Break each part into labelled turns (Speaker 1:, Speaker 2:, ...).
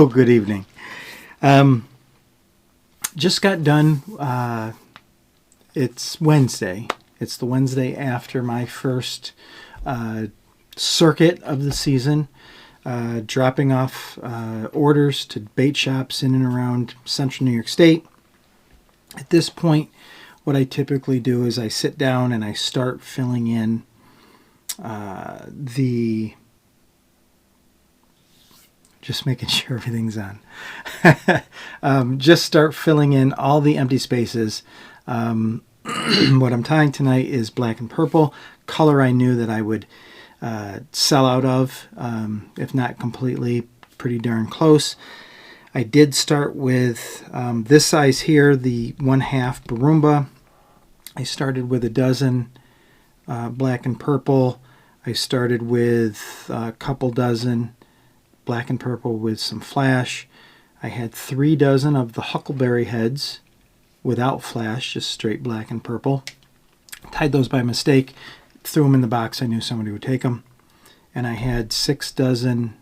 Speaker 1: Oh, good evening. Just got done. It's Wednesday. It's the Wednesday after my first circuit of the season, dropping off orders to bait shops in and around central New York State. At this point, what I typically do is I sit down and I start filling in just making sure everything's on. Just start filling in all the empty spaces. What I'm tying tonight is black and purple, color I knew that I would sell out of, if not completely, pretty darn close. I did start with this size here, the 1/2 Barumba. I started with a dozen black and purple. I started with a couple dozen black and purple with some flash. I had 3 dozen of the huckleberry heads without flash, just straight black and purple. Tied those by mistake, threw them in the box. I knew somebody would take them. And I had 6 dozen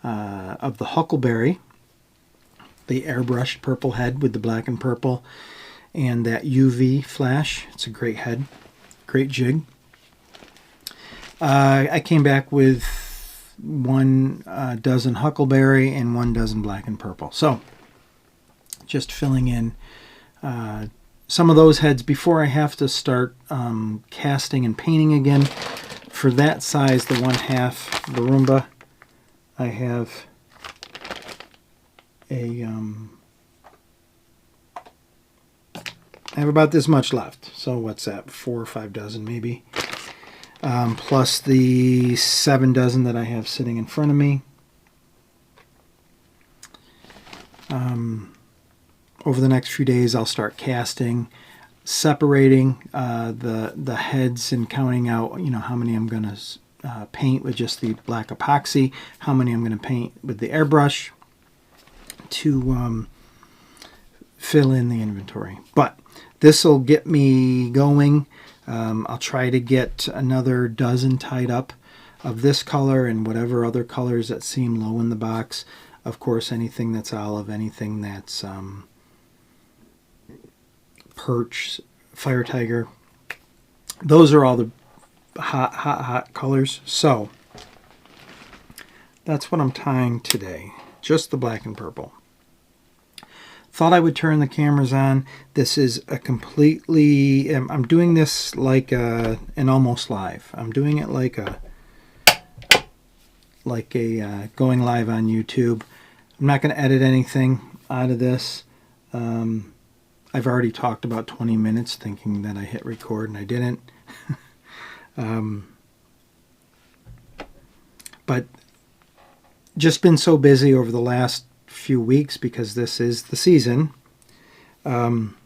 Speaker 1: of the huckleberry, the airbrushed purple head with the black and purple, and that UV flash. It's a great head, great jig. I came back with 1 dozen huckleberry and 1 dozen black and purple. So just filling in some of those heads before I have to start casting and painting again. For that size, the 1/2 Barumba, I have about this much left. So what's that? 4 or 5 dozen maybe. Plus the 7 dozen that I have sitting in front of me. Over the next few days, I'll start casting, separating the heads and counting out, how many I'm going to paint with just the black epoxy, how many I'm going to paint with the airbrush to fill in the inventory. But this will get me going. I'll try to get another dozen tied up of this color and whatever other colors that seem low in the box. Of course, anything that's olive, anything that's perch, fire tiger. Those are all the hot colors. So that's what I'm tying today. Just the black and purple. Thought I would turn the cameras on. This is a completely, I'm doing this like an almost live. I'm doing it like a going live on YouTube. I'm not going to edit anything out of this. I've already talked about 20 minutes thinking that I hit record and I didn't. But just been so busy over the last few weeks because this is the season. Haven't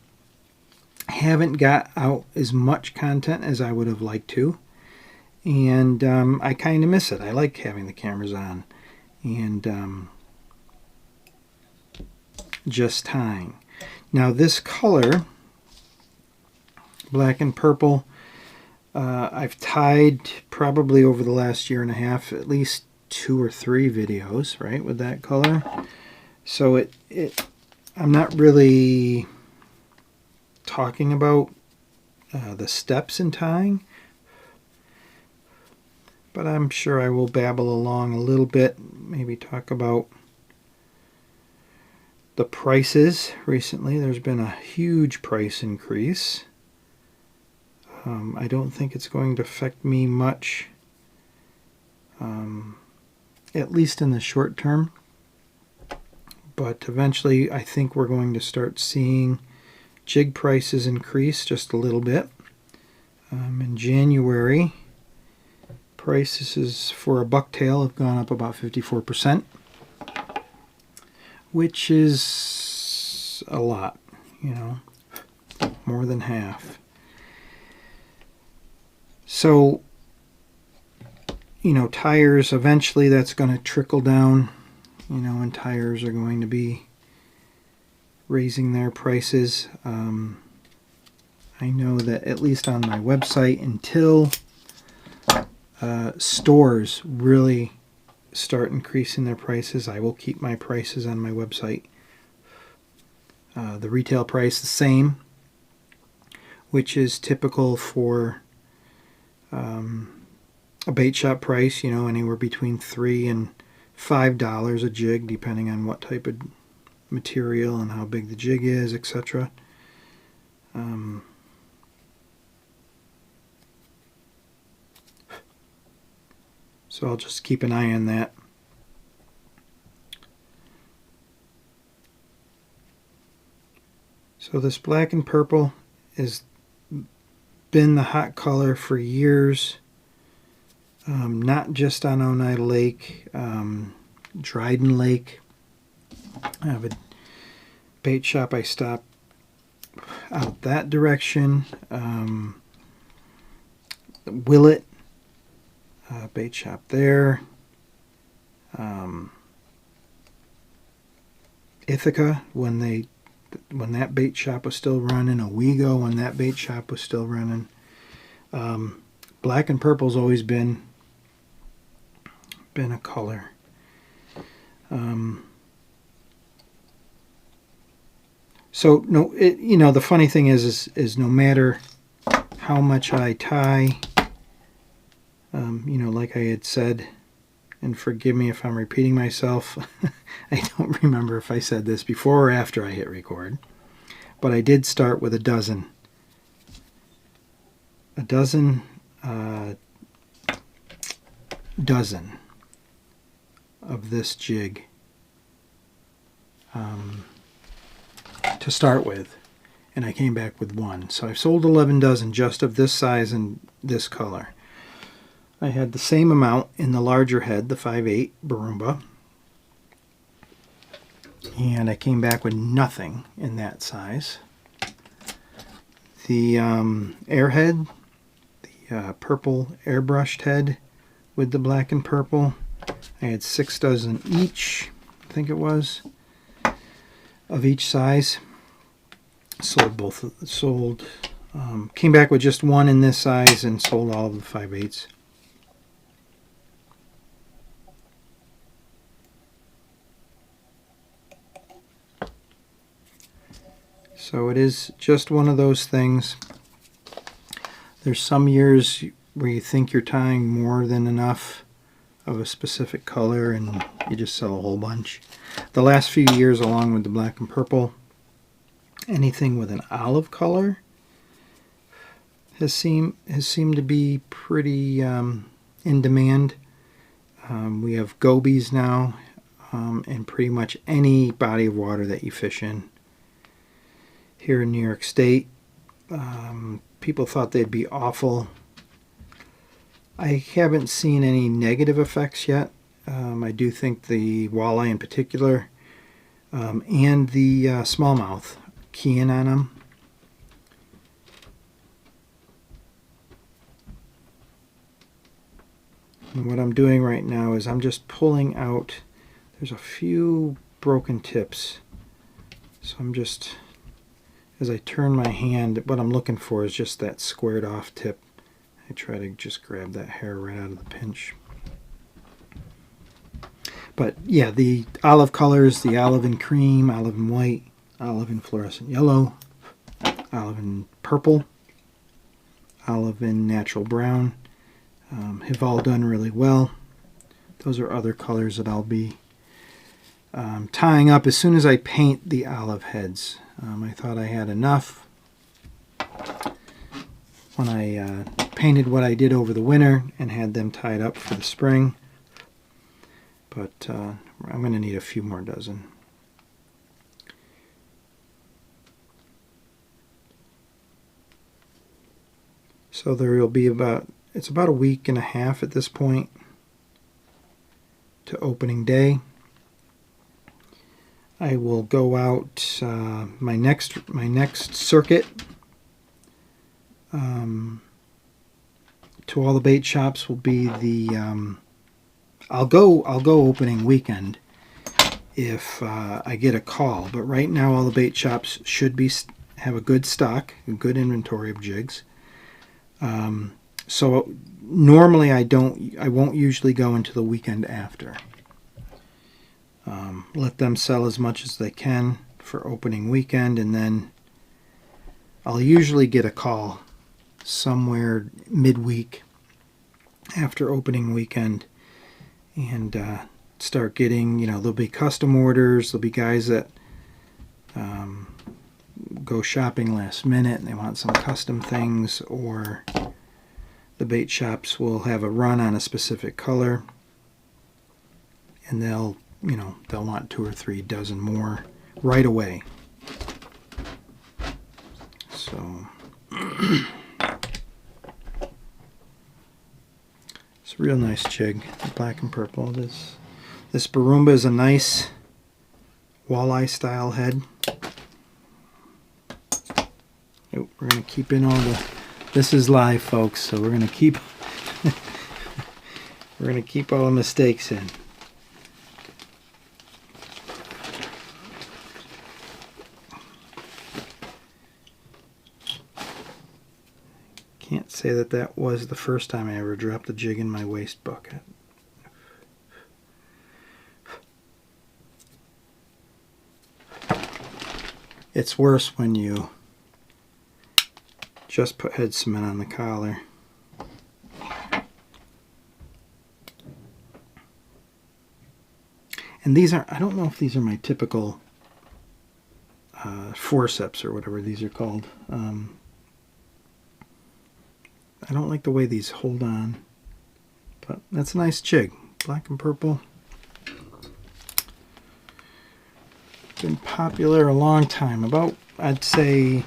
Speaker 1: got out as much content as I would have liked to, and I kind of miss it. I like having the cameras on and just tying. Now this color, black and purple, I've tied probably over the last year and a half at least 2 or 3 videos, right, with that color. So I'm not really talking about the steps in tying, but I'm sure I will babble along a little bit, maybe talk about the prices recently. There's been a huge price increase. I don't think it's going to affect me much, at least in the short term. But eventually I think we're going to start seeing jig prices increase just a little bit. In January, prices for a bucktail have gone up about 54%, which is a lot, more than half. So, tires, eventually that's going to trickle down, and tires are going to be raising their prices. I know that at least on my website, until stores really start increasing their prices, I will keep my prices on my website. The retail price the same, which is typical for a bait shop price, you know, anywhere between $3 and $5 a jig, depending on what type of material and how big the jig is, etc. So I'll just keep an eye on that. So this black and purple has been the hot color for years, not just on Oneida Lake, Dryden Lake. I have a bait shop I stop out that direction. Willet bait shop there. Ithaca when that bait shop was still running. Owego when that bait shop was still running. Black and purple's always been a color. So no, you know, the funny thing is no matter how much I tie, you know, like I had said, and forgive me if I'm repeating myself, I don't remember if I said this before or after I hit record, but I did start with a dozen of this jig to start with, and I came back with one. So I've sold 11 dozen just of this size and this color. I had the same amount in the larger head, the 5/8 Barumba, and I came back with nothing in that size. The airhead, the purple airbrushed head with the black and purple, I had 6 dozen each, I think it was, of each size. Came back with just one in this size and sold all of the 5/8s. So it is just one of those things. There's some years where you think you're tying more than enough of a specific color and you just sell a whole bunch. The last few years, along with the black and purple, anything with an olive color has seemed to be pretty in demand. We have gobies now in pretty much any body of water that you fish in. Here in New York State, people thought they'd be awful. I haven't seen any negative effects yet. I do think the walleye in particular and the smallmouth keying on them. And what I'm doing right now is I'm just pulling out, there's a few broken tips. So I'm just, as I turn my hand, what I'm looking for is just that squared off tip. I try to just grab that hair right out of the pinch. But yeah, the olive colors, the olive and cream, olive and white, olive and fluorescent yellow, olive and purple, olive and natural brown, have all done really well. Those are other colors that I'll be tying up as soon as I paint the olive heads. I thought I had enough when I painted what I did over the winter and had them tied up for the spring. But I'm going to need a few more dozen. So there will be it's about a week and a half at this point to opening day. I will go out my next circuit to all the bait shops will be the I'll go opening weekend if I get a call, but right now all the bait shops should have a good stock, a good inventory of jigs. So normally I won't usually go into the weekend after. Let them sell as much as they can for opening weekend, and then I'll usually get a call somewhere midweek after opening weekend and start getting, there'll be custom orders. There'll be guys that go shopping last minute and they want some custom things, or the bait shops will have a run on a specific color and they'll want 2 or 3 dozen more right away. So it's a real nice jig, black and purple. This Barumba is a nice walleye style head. Oh, we're going to keep in all the... This is live, folks, so we're going to keep... we're going to keep all the mistakes in. Can't say that was the first time I ever dropped a jig in my waste bucket. It's worse when you just put head cement on the collar. And these are, I don't know if these are my typical forceps or whatever these are called. I don't like the way these hold on, but that's a nice jig, black and purple. Been popular a long time, about, I'd say,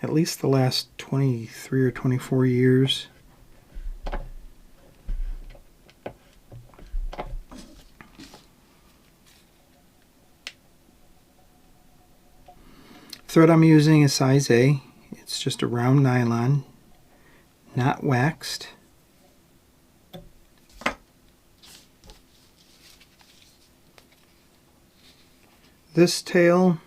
Speaker 1: at least the last 23 or 24 years. Thread I'm using is size A. It's just a round nylon, not waxed. This tail,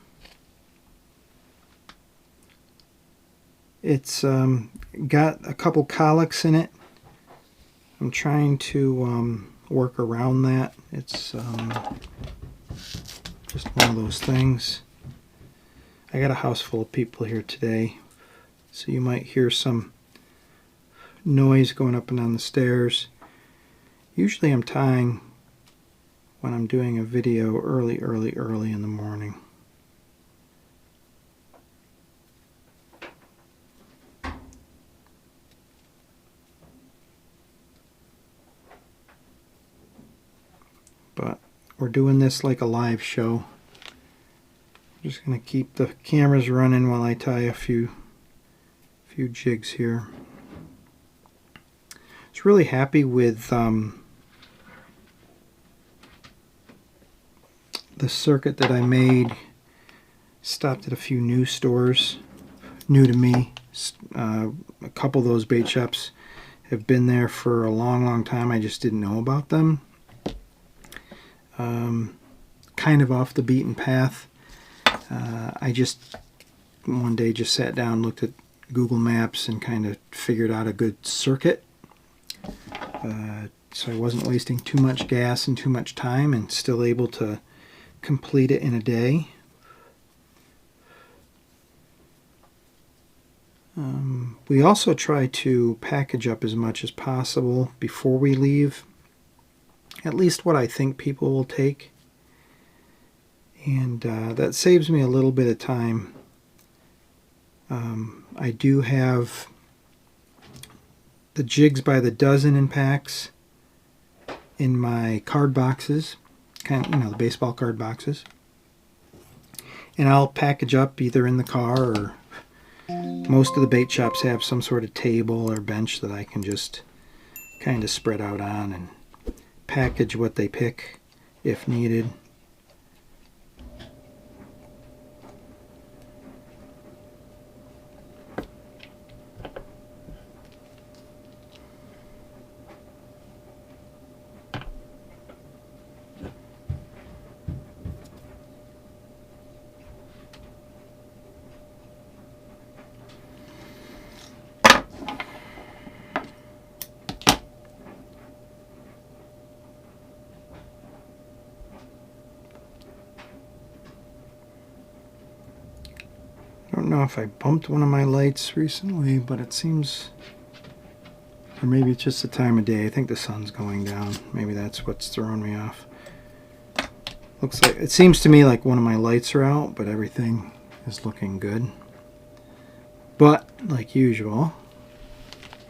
Speaker 1: it's got a couple colics in it. I'm trying to work around that. It's just one of those things. I got a house full of people here today, so you might hear some noise going up and down the stairs. Usually I'm tying when I'm doing a video early in the morning. But we're doing this like a live show. I'm just going to keep the cameras running while I tie a few jigs here. I was really happy with the circuit that I made. Stopped at a few new stores, new to me. A couple of those bait shops have been there for a long time. I just didn't know about them. Kind of off the beaten path. I just one day just sat down, looked at Google Maps, and kind of figured out a good circuit. So I wasn't wasting too much gas and too much time, and still able to complete it in a day. We also try to package up as much as possible before we leave, at least what I think people will take, and that saves me a little bit of time. I do have the jigs by the dozen in packs in my card boxes, kind of, the baseball card boxes, and I'll package up either in the car, or most of the bait shops have some sort of table or bench that I can just kind of spread out on and package what they pick if needed. know if I bumped one of my lights recently, but it seems, or maybe it's just the time of day. I think the sun's going down. Maybe that's what's throwing me off. Looks like, it seems to me like one of my lights are out, but everything is looking good. But like usual,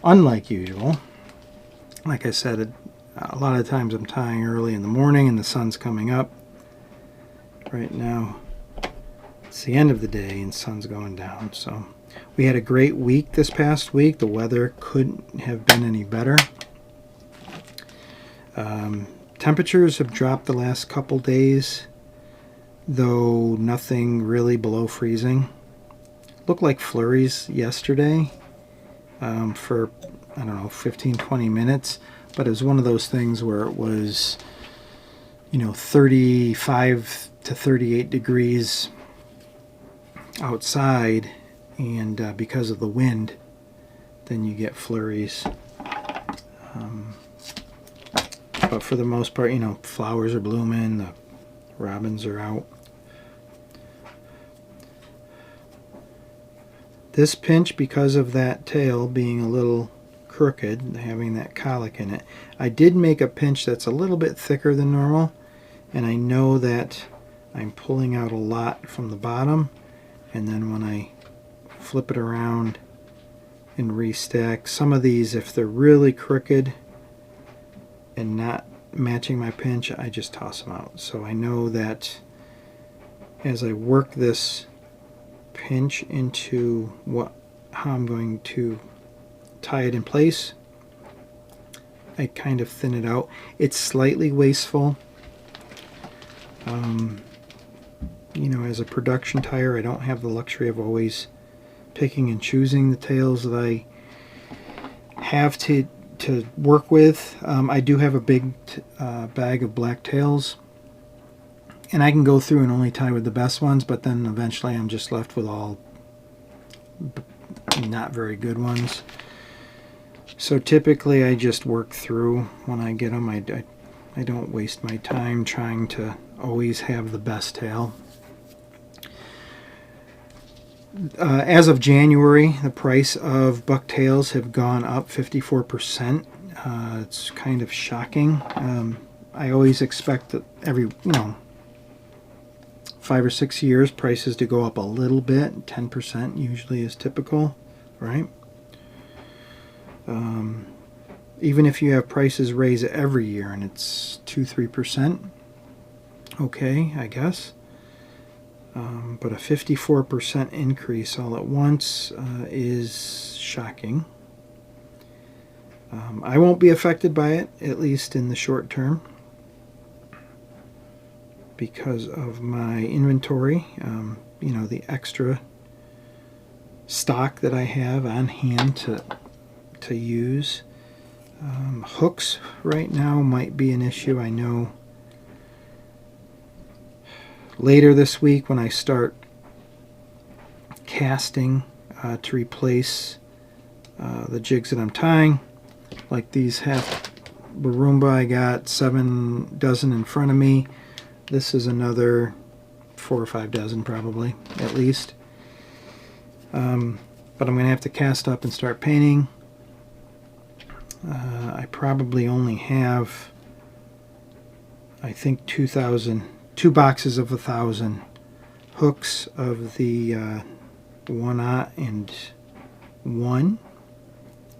Speaker 1: unlike usual, like I said, a lot of times I'm tying early in the morning and the sun's coming up. Right now it's the end of the day and sun's going down. So we had a great week this past week. The weather couldn't have been any better. Temperatures have dropped the last couple days, though nothing really below freezing. Looked like flurries yesterday for, I don't know, 15-20 minutes, but it was one of those things where it was, you know, 35 to 38 degrees outside, and because of the wind, then you get flurries. But for the most part, you know, flowers are blooming, the robins are out. This pinch, because of that tail being a little crooked, having that colic in it, I did make a pinch that's a little bit thicker than normal, and I know that I'm pulling out a lot from the bottom, and then when I flip it around and restack, some of these, if they're really crooked and not matching my pinch, I just toss them out. So I know that as I work this pinch into how I'm going to tie it in place, I kind of thin it out. It's slightly wasteful. You know, as a production tire, I don't have the luxury of always picking and choosing the tails that I have to work with. I do have a big bag of black tails, and I can go through and only tie with the best ones, but then eventually I'm just left with all not very good ones. So typically I just work through when I get them. I don't waste my time trying to always have the best tail. As of January, the price of bucktails have gone up 54%. It's kind of shocking. I always expect that every, 5 or 6 years, prices to go up a little bit. 10% usually is typical, right? Even if you have prices raise every year and it's 2-3%, okay, I guess. But a 54% increase all at once is shocking. I won't be affected by it, at least in the short term, because of my inventory, the extra stock that I have on hand to use. Hooks right now might be an issue. I know later this week when I start casting to replace the jigs that I'm tying, like these half Barumba, I got 7 dozen in front of me. This is another 4 or 5 dozen probably, at least. But I'm going to have to cast up and start painting. I probably only have, I think, 2 boxes of 1,000 hooks of the 1/0 and 1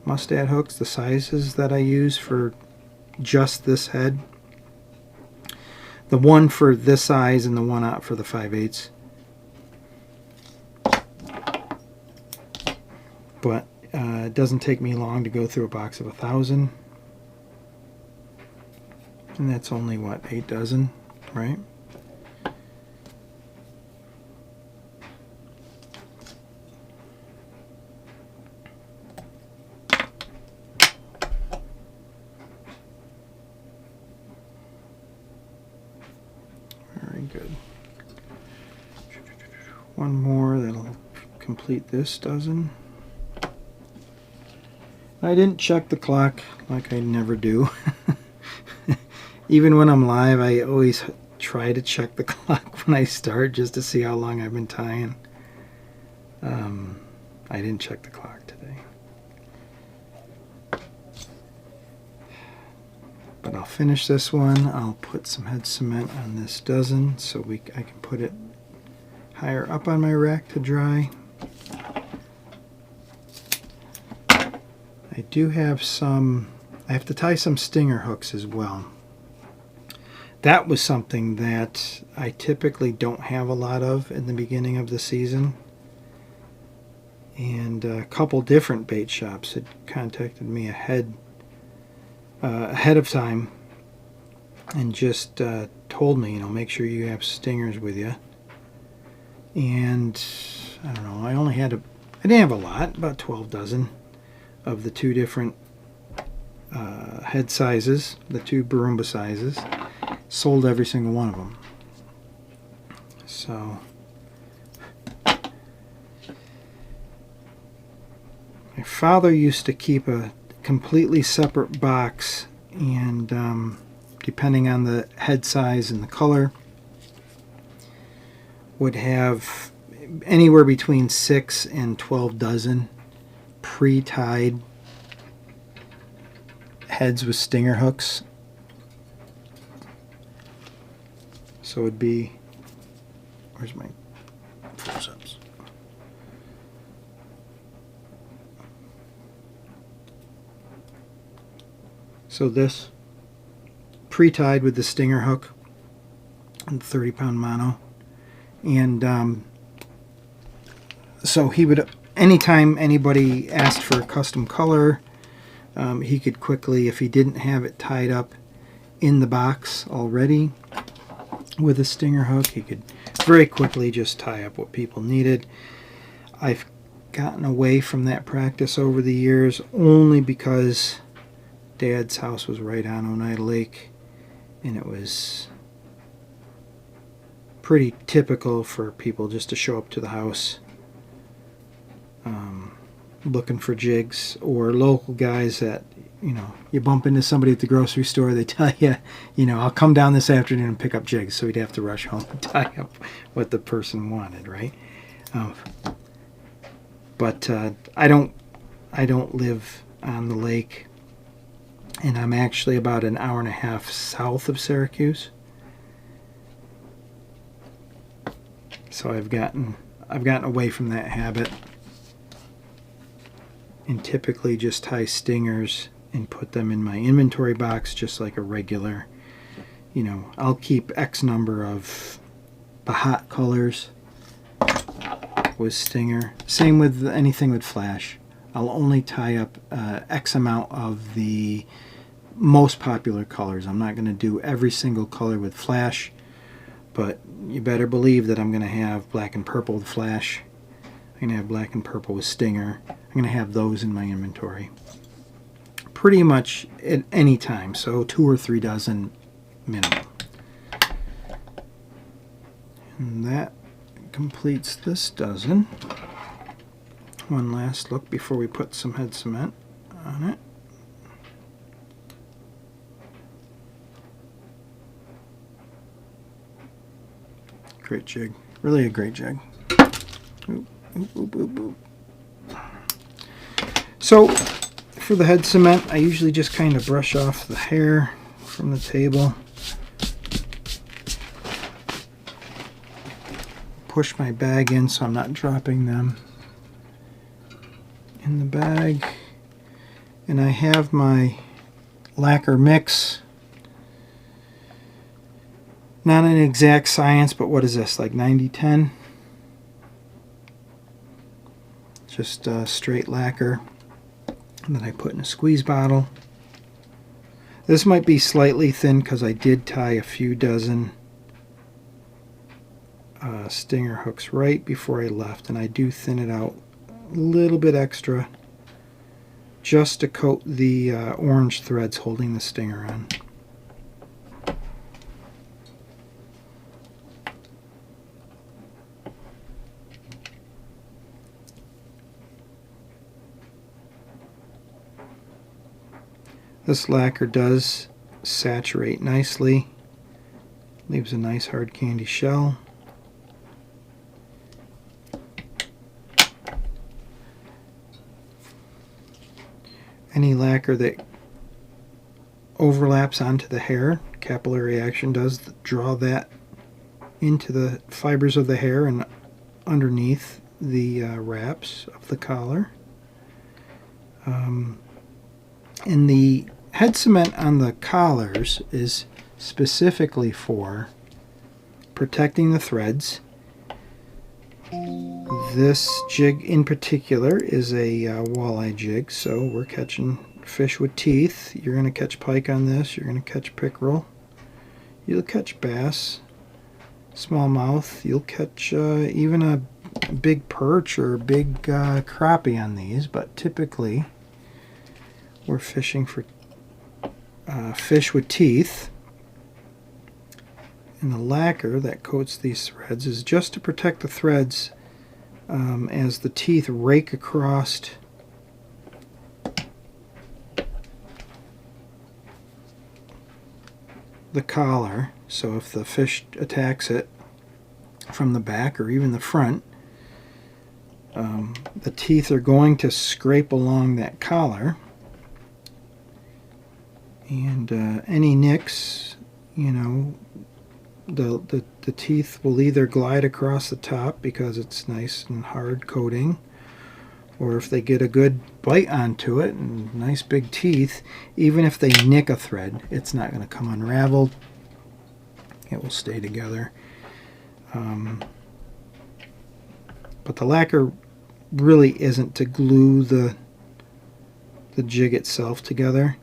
Speaker 1: mustad hooks, the sizes that I use for just this head. The 1 for this size and the 1/0 for the 5/8. But it doesn't take me long to go through a box of 1,000. And that's only, what, 8 dozen, right? Very good. One more that'll complete this dozen. I didn't check the clock like I never do. Even when I'm live, I always try to check the clock when I start just to see how long I've been tying. I didn't check the clock today. But I'll finish this one. I'll put some head cement on this dozen so I can put it higher up on my rack to dry. I do have I have to tie some stinger hooks as well. That was something that I typically don't have a lot of in the beginning of the season. And a couple different bait shops had contacted me ahead of time and just told me, make sure you have stingers with you. And I don't know, I didn't have a lot, about 12 dozen of the two different head sizes, the two Barumba sizes. Sold every single one of them. So my father used to keep a completely separate box, and depending on the head size and the color, would have anywhere between 6 and 12 dozen pre-tied heads with stinger hooks. So it'd be, where's my close-ups? So this pre-tied with the stinger hook and 30-pound mono, and so he would, anytime anybody asked for a custom color, he could quickly, if he didn't have it tied up in the box already with a stinger hook, he could very quickly just tie up what people needed. I've gotten away from that practice over the years only because Dad's house was right on Oneida Lake, and it was pretty typical for people just to show up to the house looking for jigs, or local guys that, you bump into somebody at the grocery store, they tell you, I'll come down this afternoon and pick up jigs, so he'd have to rush home and tie up what the person wanted, right? But I don't live on the lake, and I'm actually about an hour and a half south of Syracuse. So I've gotten away from that habit, and typically just tie stingers and put them in my inventory box just like a regular, I'll keep X number of Bahat colors with stinger. Same with anything with flash. I'll only tie up X amount of the most popular colors. I'm not going to do every single color with flash, but you better believe that I'm going to have black and purple with flash. I'm going to have black and purple with stinger. I'm going to have those in my inventory pretty much at any time, so 2 or 3 dozen minimum. And that completes this dozen. One last look before we put some head cement on it. Great jig. Really a great jig. Oop, oop, oop, oop, oop. So for the head cement, I usually just kind of brush off the hair from the table. Push my bag in so I'm not dropping them in the bag. And I have my lacquer mix. Not an exact science, but what is this, like 90-10? Just straight lacquer that I put in a squeeze bottle. This might be slightly thin because I did tie a few dozen stinger hooks right before I left, and I do thin it out a little bit extra just to coat the orange threads holding the stinger on. This lacquer does saturate nicely, leaves a nice hard candy shell. any lacquer that overlaps onto the hair. Capillary action does draw that into the fibers of the hair and underneath the wraps of the collar. And the head cement on the collars is specifically for protecting the threads. This jig in particular is a walleye jig, so we're catching fish with teeth. You're going to catch pike on this, you're going to catch pickerel, you'll catch bass, smallmouth, you'll catch even a big perch or a big crappie on these, but typically we're fishing for fish with teeth. And the lacquer that coats these threads is just to protect the threads as the teeth rake across the collar. So if the fish attacks it from the back or even the front, the teeth are going to scrape along that collar, and any nicks, you know, the teeth will either glide across the top because it's nice and hard coating, or if they get a good bite onto it and nice big teeth, even if they nick a thread, it's not going to come unraveled. It will stay together. But the lacquer really isn't to glue the jig itself together.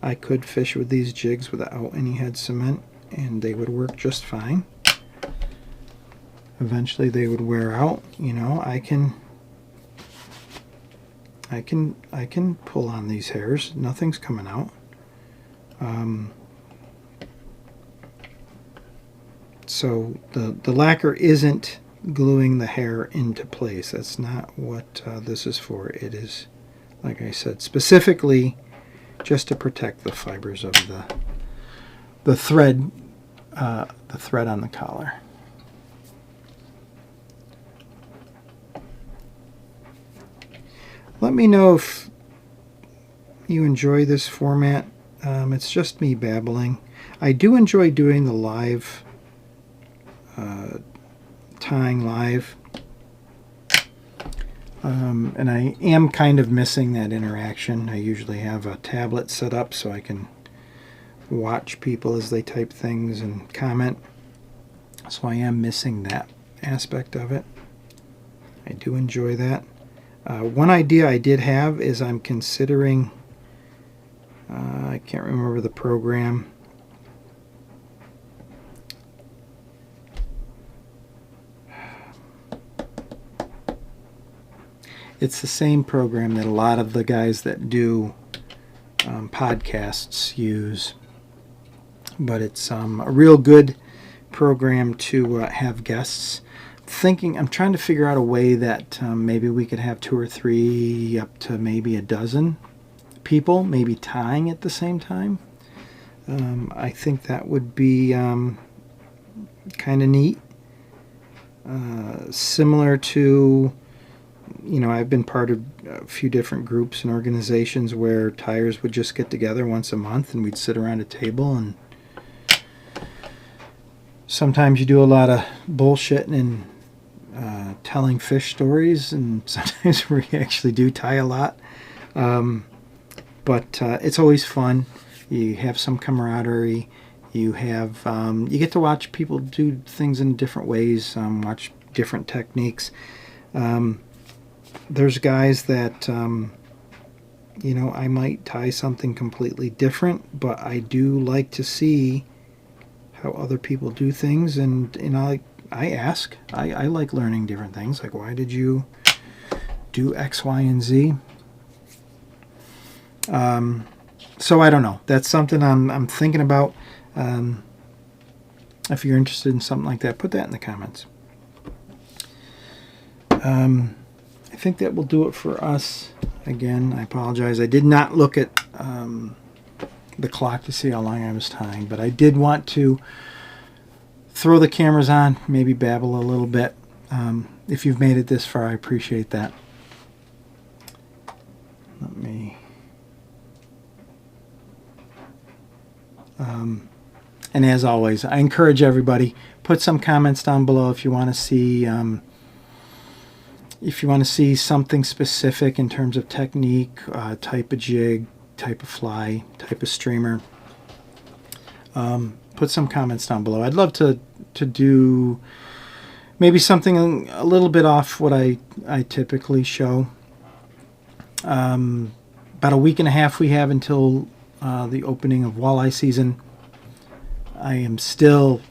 Speaker 1: I could fish with these jigs without any head cement, and they would work just fine. Eventually they would wear out. You know, I can pull on these hairs. Nothing's coming out. So the lacquer isn't gluing the hair into place. That's not what this is for. It is, like I said, specifically just to protect the fibers of the thread on the collar. Let me know if you enjoy this format. It's just me babbling. I do enjoy doing the live, tying live. And I am kind of missing that interaction. I usually have a tablet set up so I can watch people as they type things and comment. So I am missing that aspect of it. I do enjoy that. One idea I did have is I'm considering, I can't remember the program. It's the same program that a lot of the guys that do podcasts use, but it's a real good program to have guests. I'm trying to figure out a way that maybe we could have 2 or 3 up to maybe a dozen people maybe tying at the same time. I think that would be kind of neat. Similar to, you know, I've been part of a few different groups and organizations where tyers would just get together once a month and we'd sit around a table, and sometimes you do a lot of bullshitting and telling fish stories, and sometimes we actually do tie a lot. But it's always fun. You have some camaraderie. You have you get to watch people do things in different ways, watch different techniques. There's guys that, you know, I might tie something completely different, but I do like to see how other people do things, and I ask. I like learning different things, like, why did you do X, Y, and Z? So I don't know. That's something I'm thinking about. If you're interested in something like that, put that in the comments. I think that will do it for us. Again, I apologize. I did not look at the clock to see how long I was tying, but I did want to throw the cameras on, maybe babble a little bit. If you've made it this far, I appreciate that. Let me And as always, I encourage everybody, put some comments down below if you want to see something specific in terms of technique, type of jig, type of fly, type of streamer. Put some comments down below. I'd love to do maybe something a little bit off what I typically show. About a week and a half we have until the opening of walleye season. I am still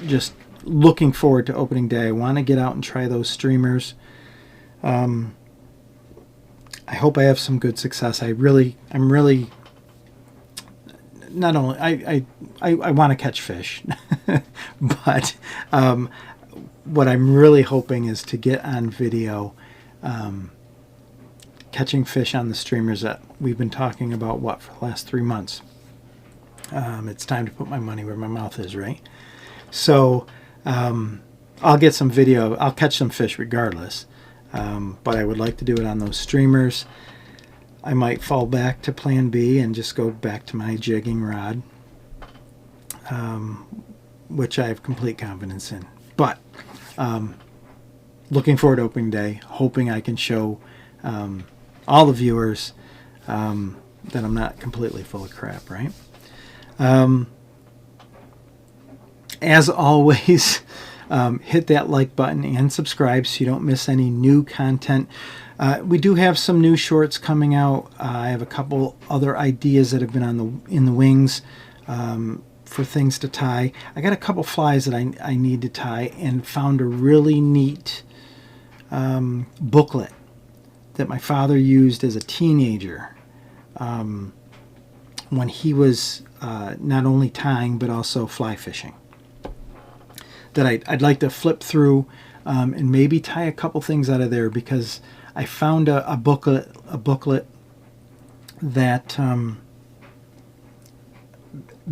Speaker 1: just looking forward to opening day. I want to get out and try those streamers. I hope I have some good success. I'm really not only I want to catch fish, but what I'm really hoping is to get on video catching fish on the streamers that we've been talking about for the last 3 months. It's time to put my money where my mouth is, right? So I'll get some video. I'll catch some fish regardless, but I would like to do it on those streamers. I might fall back to plan B and just go back to my jigging rod, which I have complete confidence in. But looking forward to opening day, hoping I can show all the viewers that I'm not completely full of crap, right? As always, hit that like button and subscribe so you don't miss any new content. We do have some new shorts coming out. I have a couple other ideas that have been in the wings for things to tie. I got a couple flies that I need to tie, and found a really neat booklet that my father used as a teenager when he was not only tying but also fly fishing, that I'd like to flip through and maybe tie a couple things out of there, because I found a booklet that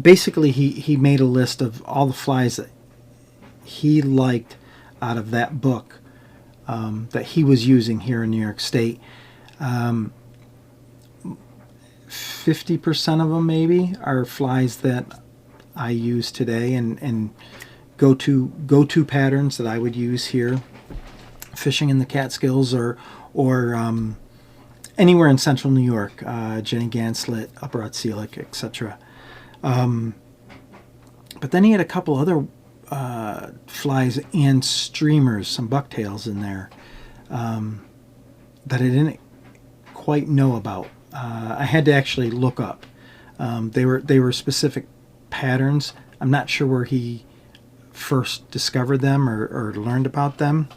Speaker 1: basically he made a list of all the flies that he liked out of that book that he was using here in New York State. 50% of them maybe are flies that I use today, and go-to patterns that I would use here fishing in the Catskills or anywhere in central New York, Jenny Ganslet, Upper Otselic, etc. But then he had a couple other flies and streamers, some bucktails in there that I didn't quite know about. I had to actually look up. They were specific patterns. I'm not sure where he first discovered them or learned about them.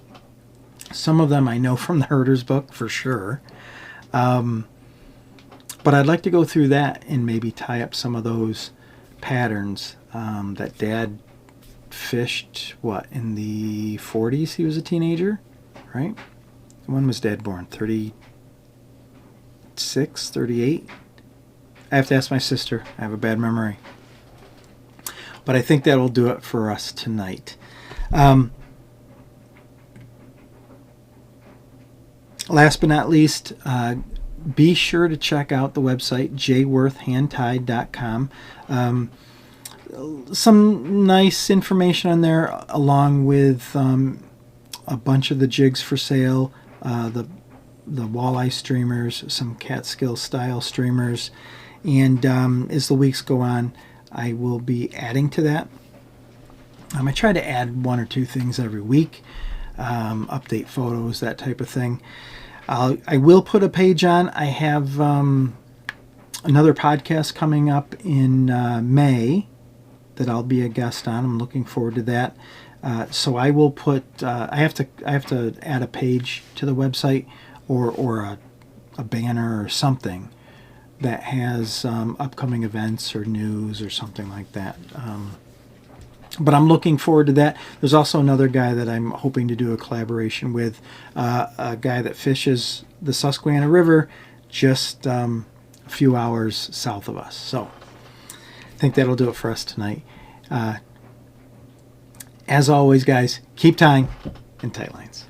Speaker 1: Some of them I know from the Herder's book for sure. But I'd like to go through that and maybe tie up some of those patterns that Dad fished, in the 40s? He was a teenager, right? When was Dad born? 36, 38? I have to ask my sister. I have a bad memory. But I think that will do it for us tonight. Last but not least, be sure to check out the website, jworthhandtied.com. Some nice information on there, along with a bunch of the jigs for sale, the walleye streamers, some Catskill style streamers, and as the weeks go on, I will be adding to that. I try to add 1 or 2 things every week, update photos, that type of thing. I will put a page on. I have another podcast coming up in May that I'll be a guest on. I'm looking forward to that. So I will put. I have to add a page to the website or a banner or something that has upcoming events or news or something like that. But I'm looking forward to that. There's also another guy that I'm hoping to do a collaboration with, a guy that fishes the Susquehanna River just a few hours south of us. So I think that'll do it for us tonight. As always, guys, keep tying and tight lines.